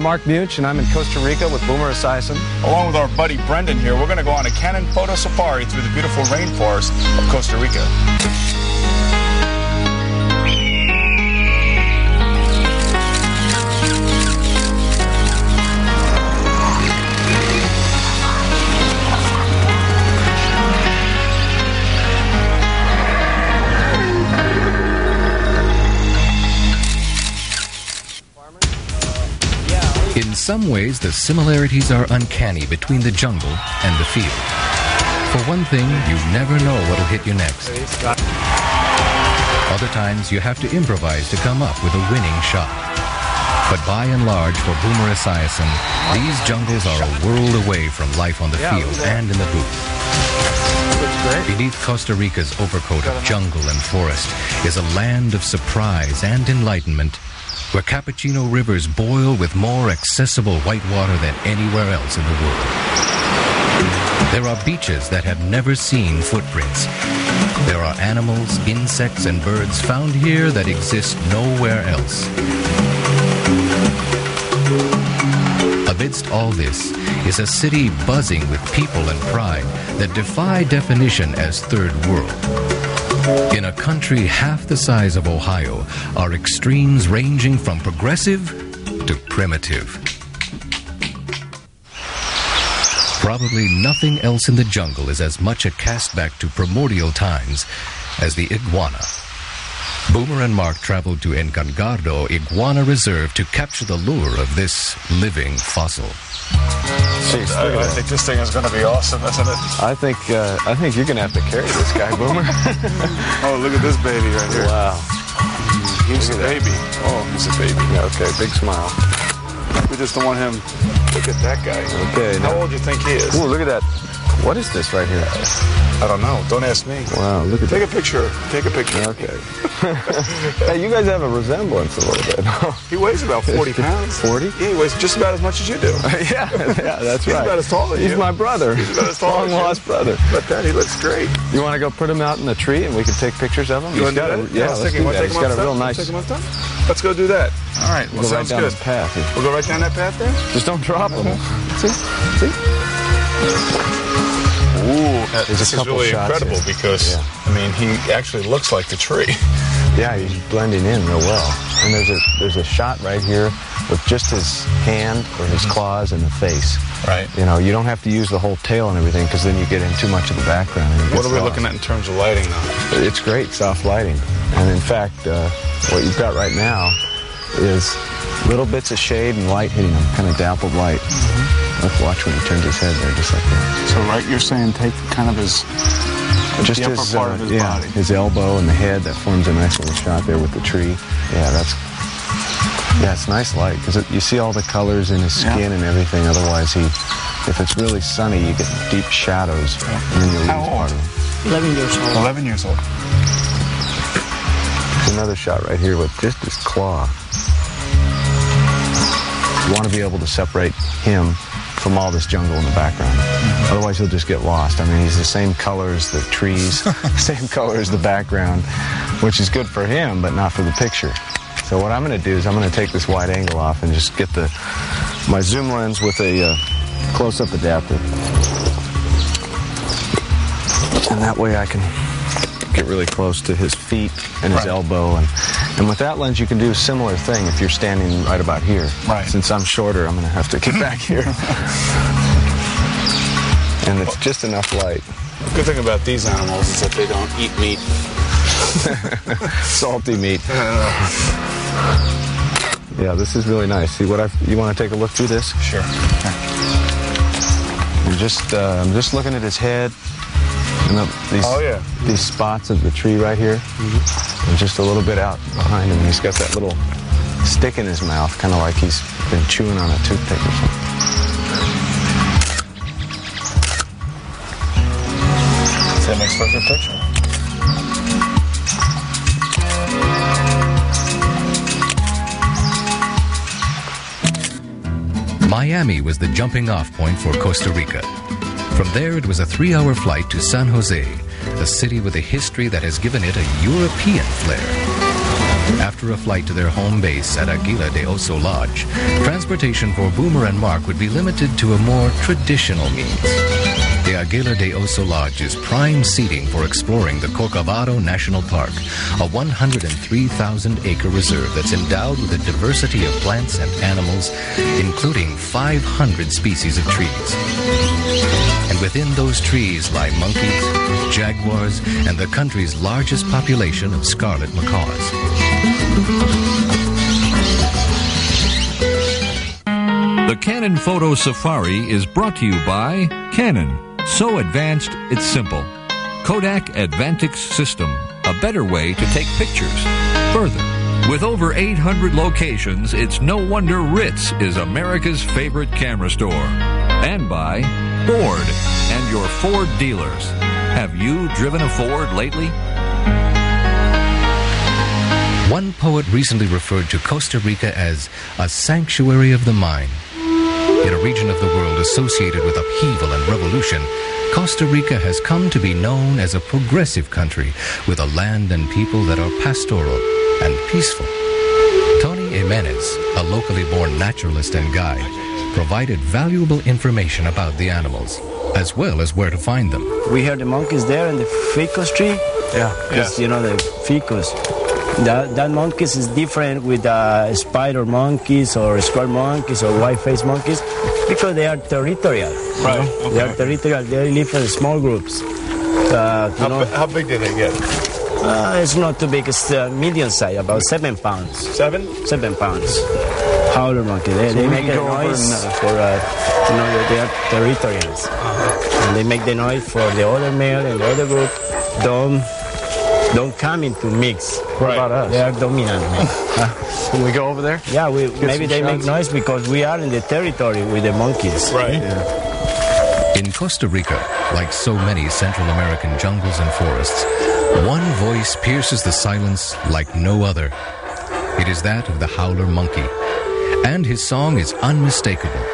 I'm Mark Much, and I'm in Costa Rica with Boomer Esiason. Along with our buddy Brendan here, we're going to go on a Canon photo safari through the beautiful rainforest of Costa Rica. In some ways, the similarities are uncanny between the jungle and the field. For one thing, you never know what'll hit you next. Other times, you have to improvise to come up with a winning shot. But by and large, for Boomer Esiason, these jungles are a world away from life on the field and in the booth. Beneath Costa Rica's overcoat of jungle and forest is a land of surprise and enlightenment, where cappuccino rivers boil with more accessible white water than anywhere else in the world. There are beaches that have never seen footprints. There are animals, insects, and birds found here that exist nowhere else. Amidst all this is a city buzzing with people and pride that defy definition as third world. In a country half the size of Ohio are extremes ranging from progressive to primitive. Probably nothing else in the jungle is as much a castback to primordial times as the iguana. Boomer and Mark traveled to Encangardo Iguana Reserve to capture the lure of this living fossil. Jeez, I think this thing is going to be awesome, isn't it? I think you're going to have to carry this guy, Boomer. Oh, look at this baby right here. Wow. He's a baby. Oh, he's a baby. Yeah, okay, big smile. We just don't want him. Look at that guy. Okay. How old do you think he is? Ooh, look at that. What is this right here? I don't know. Don't ask me. Wow, look at that. Take a picture. Take a picture. Okay. Hey, you guys have a resemblance a little bit. He weighs about 40 pounds. 40? Yeah, he weighs just about as much as you do. yeah, that's He's right. about as tall as you. He's my brother. He's about as tall as you. Long-lost brother. But that, he looks great. You want to go put him out in the tree and we can take pictures of him? You want to do that? Yeah, let's do that. He's got a real nice... Let's go do that. All right. Well, We'll go right sounds down good. this path. We'll go right down that path there? Just don't drop him. See? Ooh, There's this a is couple really shots incredible here. because, I mean, he actually looks like the tree. Yeah, he's blending in real well. And there's a shot right here with just his hand or his claws and the face. Right. You know, you don't have to use the whole tail and everything because then you get in too much of the background. And it What gets are we lost. looking at in terms of lighting now? It's great, soft lighting. And in fact, what you've got right now is little bits of shade and light hitting him, kind of dappled light. Let's watch when he turns his head there, just like that. So, right, you're saying take kind of his... Just the upper his, part of his body. his elbow and the head, that forms a nice little shot there with the tree. Yeah, it's nice light because you see all the colors in his skin and everything. Otherwise, if it's really sunny, you get deep shadows, and then you lose part of him. 11 years old. 11 years old. There's another shot right here with just his claw. You want to be able to separate him from all this jungle in the background. Otherwise, he'll just get lost. I mean, he's the same color as the trees, same color as the background, which is good for him, but not for the picture. So what I'm going to do is I'm going to take this wide angle off and just get my zoom lens with a close-up adapter. And that way I can get really close to his feet and his elbow. And with that lens, you can do a similar thing if you're standing right about here. Right. Since I'm shorter, I'm going to have to get back here. And it's just enough light. The good thing about these animals is that they don't eat meat. Salty meat. Yeah, this is really nice. See what you want to take a look through this? Sure. I'm just looking at his head. And these spots of the tree right here. And just a little bit out behind him. He's got that little stick in his mouth, kind of like he's been chewing on a toothpick or something. That makes for a good picture. Miami was the jumping-off point for Costa Rica. From there, it was a 3-hour flight to San Jose, a city with a history that has given it a European flair. After a flight to their home base at Aguila de Oso Lodge, transportation for Boomer and Mark would be limited to a more traditional means. The Aguila de Oso Lodge is prime seating for exploring the Corcovado National Park, a 103,000-acre reserve that's endowed with a diversity of plants and animals, including 500 species of trees. And within those trees lie monkeys, jaguars, and the country's largest population of scarlet macaws. The Canon Photo Safari is brought to you by Canon. So advanced, it's simple. Kodak Advantix System, a better way to take pictures. Further, with over 800 locations, it's no wonder Ritz is America's favorite camera store. And by Ford and your Ford dealers. Have you driven a Ford lately? One poet recently referred to Costa Rica as a sanctuary of the mind. In a region of the world associated with upheaval and revolution, Costa Rica has come to be known as a progressive country with a land and people that are pastoral and peaceful. Tony Jimenez, a locally born naturalist and guide, provided valuable information about the animals, as well as where to find them. We heard the monkeys there in the ficus tree. Yeah. Because, you know, the ficus. That monkeys is different with spider monkeys or square monkeys or white-faced monkeys because they are territorial. Right. Okay. They are territorial. They live in small groups. How big do they get? It's not too big. It's medium size, about 7 pounds. 7? 7 pounds. Howler monkey. They make a noise for, they are territorials. And they make the noise for the other male and the other group. Don't come into mix. What about us? They are dominant. Can we go over there? Yeah, maybe they make noise because we are in the territory with the monkeys. Right. Yeah. In Costa Rica, like so many Central American jungles and forests, one voice pierces the silence like no other. It is that of the howler monkey, and his song is unmistakable.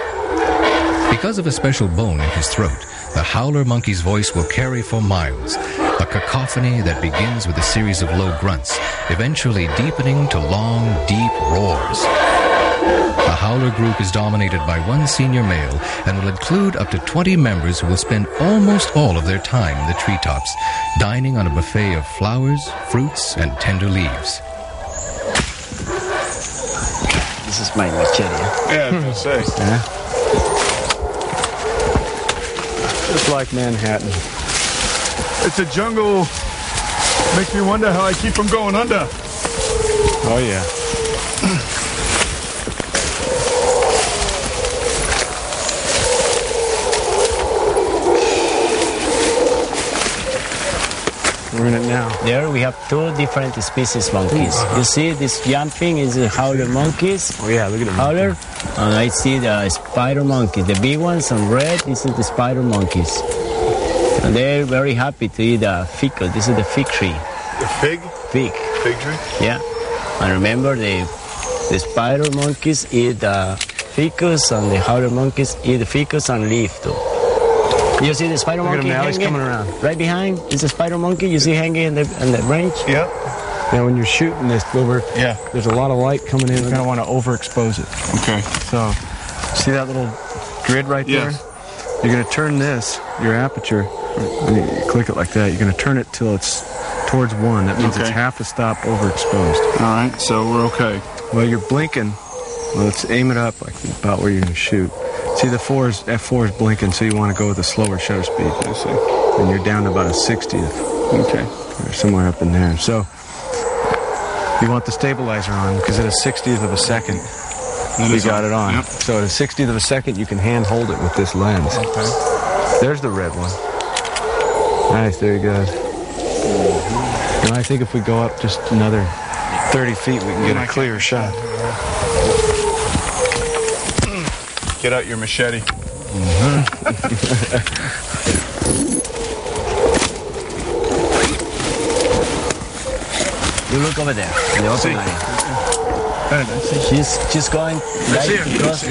Because of a special bone in his throat, the howler monkey's voice will carry for miles, a cacophony that begins with a series of low grunts, eventually deepening to long, deep roars. The howler group is dominated by one senior male and will include up to 20 members who will spend almost all of their time in the treetops, dining on a buffet of flowers, fruits, and tender leaves. This is my machete. Yeah, I was going to say. Just like Manhattan. It's a jungle. Makes me wonder how I keep from going under. Oh, yeah. We're in it now. There we have 2 different species monkeys. You see this jumping is the howler monkeys. Oh, yeah, look at them. Howler. And I see the spider monkeys. The big ones on red, this is the spider monkeys. And they're very happy to eat the ficus. This is the fig tree. The fig? Fig. Fig tree? Yeah. And remember the spider monkeys eat the ficus and the howler monkeys eat the ficus and leaf too. You see the spider monkey hanging? Coming around. Right behind is a spider monkey. You see hanging in the branch? Yep. Now, when you're shooting this, there's a lot of light coming in. You're going to want to overexpose it. Okay. So, see that little grid right there? You're going to turn this, your aperture, when you click it like that, you're going to turn it till it's towards 1. That means it's half a stop overexposed. All right, so we're okay. Well, you're blinking. Well, let's aim it up like about where you're going to shoot. See, F4 is blinking, so you want to go with a slower shutter speed. I see. And you're down to about a 60th. Okay. Or somewhere up in there. So, you want the stabilizer on, because at a 60th of a second, you got it on. Yep. So at a 60th of a second, you can hand hold it with this lens. Okay. There's the red one. Nice, there he goes. And I think if we go up just another 30 feet, we can get a clear shot. Get out your machete. You look over there, in the open area. She's going right across,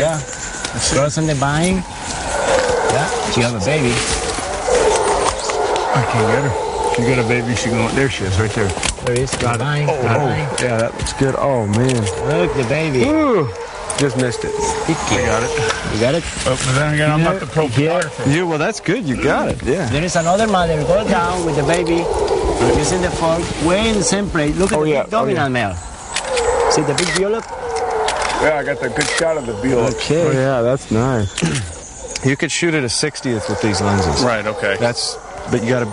crossing the vine. Yeah, she have a baby. I can't get her. She got a baby. She going. There she is, right there. There is. Got it. Yeah, that looks good. Oh, man. Look, the baby. Ooh, just missed it. Sticky. I got it. You got it? Oh, but then again, I'm not the pro photographer. Yeah, well, that's good. You got it. Yeah. There is another mother. Go down with the baby. Using the fork. Way in the same place. Look at the big dominant male. See the big violet? Yeah, I got the good shot of the violet. Okay. Oh, yeah, that's nice. You could shoot at a 60th with these lenses. Right. Okay. But you gotta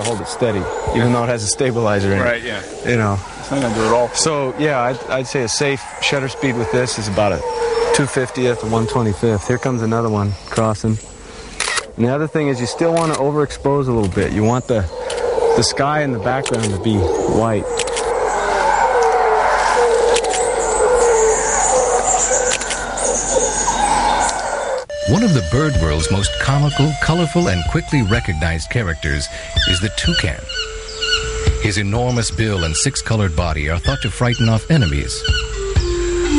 hold it steady, even though it has a stabilizer in it. Right. Yeah. You know. It's not gonna do it all. So yeah, I'd say a safe shutter speed with this is about a 250th, a 125th. Here comes another one crossing. And the other thing is you still want to overexpose a little bit. You want the sky in the background to be white. One of the bird world's most comical, colorful, and quickly recognized characters is the toucan. His enormous bill and six-colored body are thought to frighten off enemies.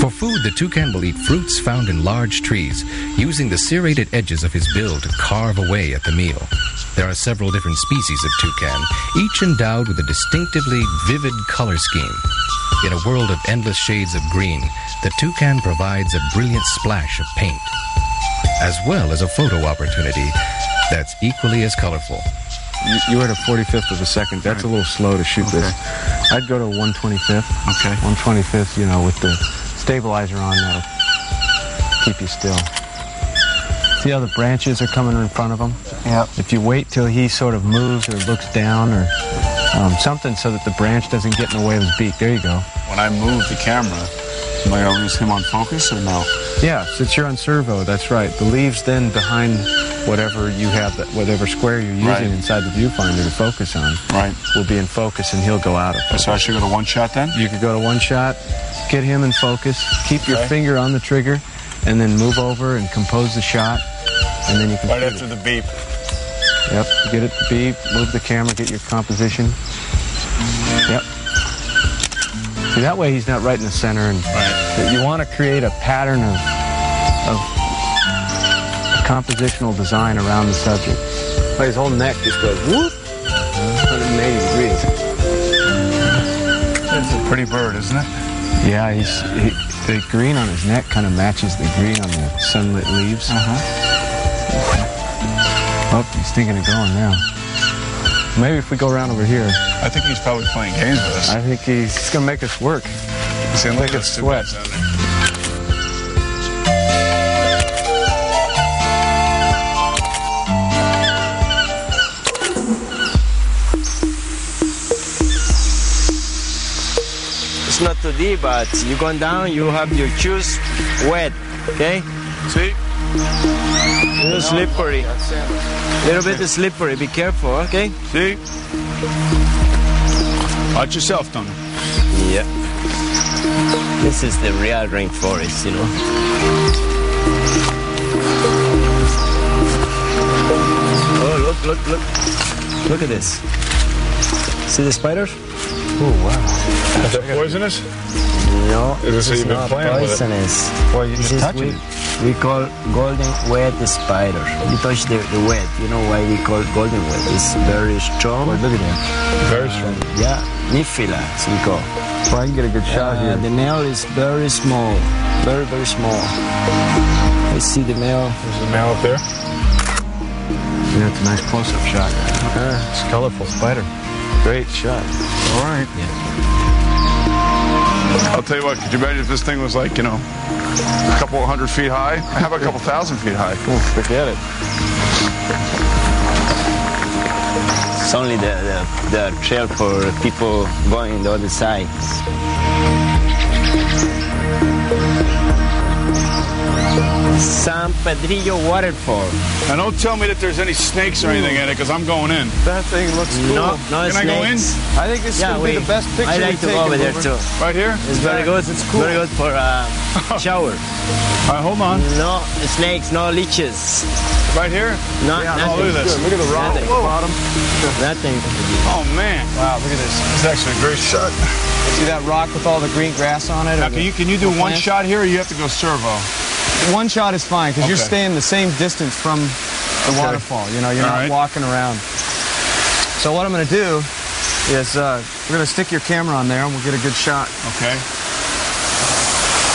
For food, the toucan will eat fruits found in large trees, using the serrated edges of his bill to carve away at the meal. There are several different species of toucan, each endowed with a distinctively vivid color scheme. In a world of endless shades of green, the toucan provides a brilliant splash of paint, as well as a photo opportunity that's equally as colorful. You were at a 45th of a second. That's a little slow to shoot this. I'd go to 125th. Okay. 125th, you know, with the stabilizer on, that'll keep you still. See how the branches are coming in front of him? Yeah. If you wait till he sort of moves or looks down or something so that the branch doesn't get in the way of his beak. There you go. When I move the camera, am I always him on focus or no? Yeah, since you're on servo, that's right. The leaves then behind whatever you have, whatever square you're using inside the viewfinder to focus on, will be in focus and he'll go out of focus. So I should go to one shot then? You could go to one shot, get him in focus, keep your finger on the trigger, and then move over and compose the shot, and then you can right after the beep. Yep, get it to beep, move the camera, get your composition. Yep. See, that way he's not right in the center, and you want to create a pattern of compositional design around the subject. Like his whole neck just goes whoop, 180 degrees. It's a pretty bird, isn't it? Yeah, the green on his neck kind of matches the green on the sunlit leaves. Oh, he's thinking of going now. Maybe if we go around over here. I think he's probably playing games with us. I think he's going to make us work. He's going to make us sweat. It's not too deep, but you go down, you have your shoes wet, okay? See? A little slippery. A little bit slippery, be careful, okay? See? Watch yourself, Tony. Yeah. This is the real rainforest, you know? Oh, look. Look at this. See the spiders? Oh, wow. Is that poisonous? No, Is this it's even not playing with it? poisonous. Well, you just touch it. We call golden wet spider. You touch the wet. You know why we call golden wet? It's very strong. Boy, look at him. Very strong. Yeah, Nifila, as we call. Well, I can get a good shot here. The nail is very small. Very, very small. I see the male. There's a male up there. Yeah, it's a nice close-up shot. It's a colorful spider. Great shot. All right. Yeah. I'll tell you what, could you imagine if this thing was like, you know, a couple 100 feet high? How about a couple 1,000 feet high? Forget it. It's only the trail for people going the other side. San Pedrillo waterfall. And don't tell me that there's any snakes or anything in it, because I'm going in. That thing looks cool. No Can I go in? snakes. I think this is going to be the best picture I like to go over there too. Right here? It's very good. It's cool. Very good for shower. All right, hold on. No snakes, no leeches. Right here? No, Yeah, nothing. Oh, look at this. Look at the rock at the bottom. Nothing. Oh, man. Wow, look at this. It's actually a great shot. See that rock with all the green grass on it? Now, can you do one shot here, or you have to go servo? One shot is fine, because you're Okay. staying the same distance from the waterfall. You know, you're All not right. walking around. So what I'm going to do is we're going to stick your camera on there and we'll get a good shot. Okay.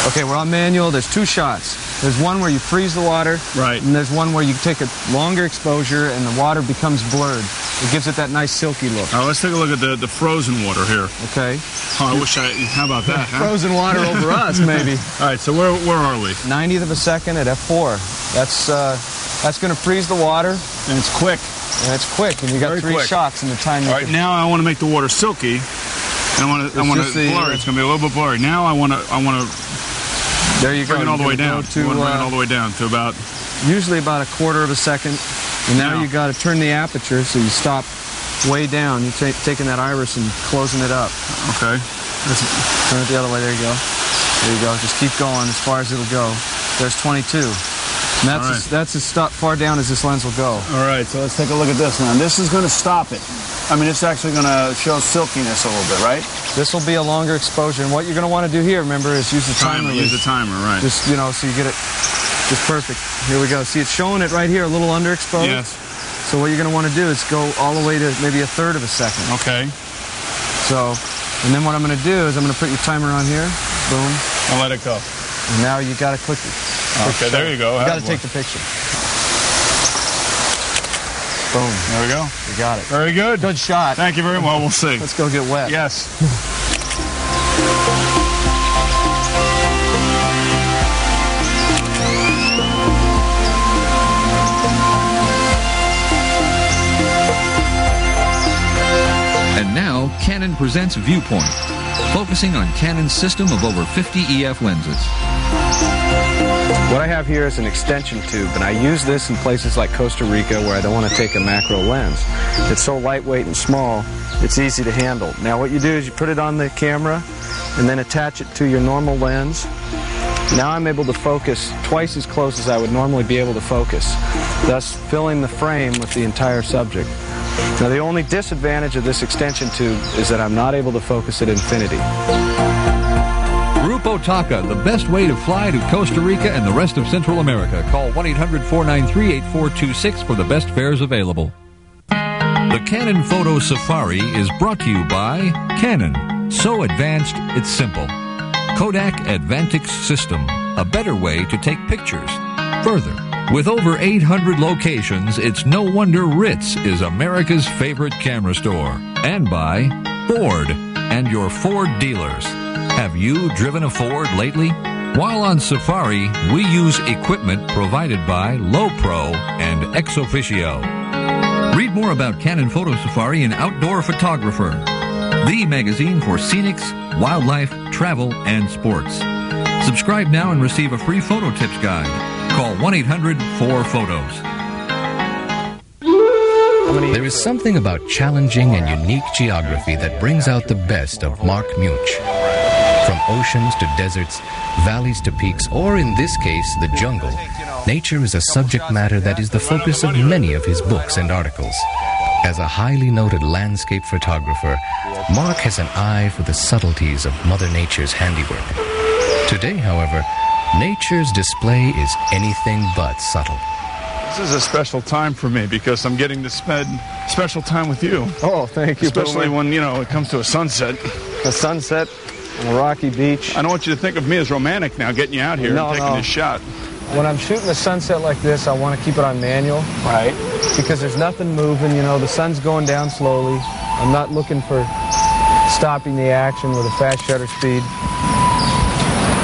Okay, we're on manual. There's two shots. There's one where you freeze the water. Right. And there's one where you take a longer exposure and the water becomes blurred. It gives it that nice silky look. All right, let's take a look at the frozen water here. Okay. Oh, I wish how about that, huh? Frozen water over us, maybe. All right, so where are we? 90th of a second at f4. That's going to freeze the water. And it's quick. And it's quick, and you got Very 3 quick. shots in the time you All right, now I want to make the water silky. And I want to blur. It's going to be a little bit blurry. Now I want to there you go. bring it all the way down. To, bring it all the way down to about usually about 1/4 of a second. And now you got to turn the aperture so you stop way down. You're taking that iris and closing it up. okay. Turn it the other way. There you go. There you go. Just keep going as far as it'll go. There's 22. And that's as far down as this lens will go. All right, so let's take a look at this now. This is going to stop it. I mean, it's actually going to show silkiness a little bit, right? This will be a longer exposure. And what you're going to want to do here, remember, is use the timer. Use the timer, right. Just, so you get it just perfect. Here we go. See, it's showing it right here, a little underexposed. Yes. So what you're going to want to do is go all the way to maybe 1/3 of a second. Okay. So, and then what I'm going to do is I'm going to put your timer on here. Boom. And let it go. And now you got to click it. Okay, there you go. You got to take the picture. Boom. There we go. You got it. Very good. Good shot. Thank you very much. Well, we'll see. Let's go get wet. Yes. And now, Canon presents Viewpoint, focusing on Canon's system of over 50 EF lenses. What I have here is an extension tube, and I use this in places like Costa Rica where I don't want to take a macro lens. It's so lightweight and small, it's easy to handle. Now what you do is you put it on the camera and then attach it to your normal lens. Now I'm able to focus twice as close as I would normally be able to focus, thus filling the frame with the entire subject. Now the only disadvantage of this extension tube is that I'm not able to focus at infinity. Grupo Taka, the best way to fly to Costa Rica and the rest of Central America. Call 1-800-493-8426 for the best fares available. The Canon Photo Safari is brought to you by Canon. So advanced, it's simple. Kodak Advantix System, a better way to take pictures. Further, with over 800 locations, it's no wonder Ritz is America's favorite camera store. And by Ford and your Ford dealers. Have you driven a Ford lately? While on safari, we use equipment provided by Lowepro and Ex Officio. Read more about Canon Photo Safari in Outdoor Photographer, the magazine for scenics, wildlife, travel, and sports. Subscribe now and receive a free photo tips guide. Call 1-800-4PHOTOS. There is something about challenging and unique geography that brings out the best of Mark Munch. From oceans to deserts, valleys to peaks, or in this case, the jungle, nature is a subject matter that is the focus of many of his books and articles. As a highly noted landscape photographer, Mark has an eye for the subtleties of Mother Nature's handiwork. Today, however, nature's display is anything but subtle. This is a special time for me because I'm getting to spend special time with you. Oh, thank you. Especially when, it comes to a sunset. A sunset on a rocky beach. I don't want you to think of me as romantic now, getting you out here and taking this shot. When I'm shooting a sunset like this, I want to keep it on manual. Right. Because there's nothing moving, the sun's going down slowly. I'm not looking for stopping the action with a fast shutter speed.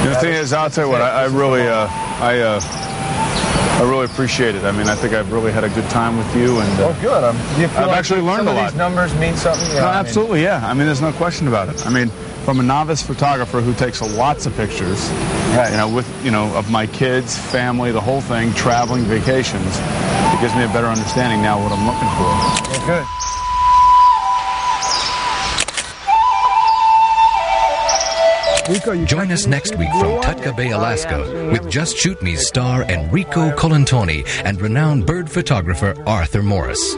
The thing is, I'll tell you what, I really appreciate it. I mean, I think I've really had a good time with you. And, good. I've actually learned a lot. These numbers mean something? No, absolutely, yeah. I mean, there's no question about it. I mean, from a novice photographer who takes lots of pictures, of my kids, family, the whole thing, traveling, vacations, it gives me a better understanding now what I'm looking for. Well, good. Join us next week from Tutka Bay, Alaska, with Just Shoot Me's star Enrico Colantoni and renowned bird photographer Arthur Morris.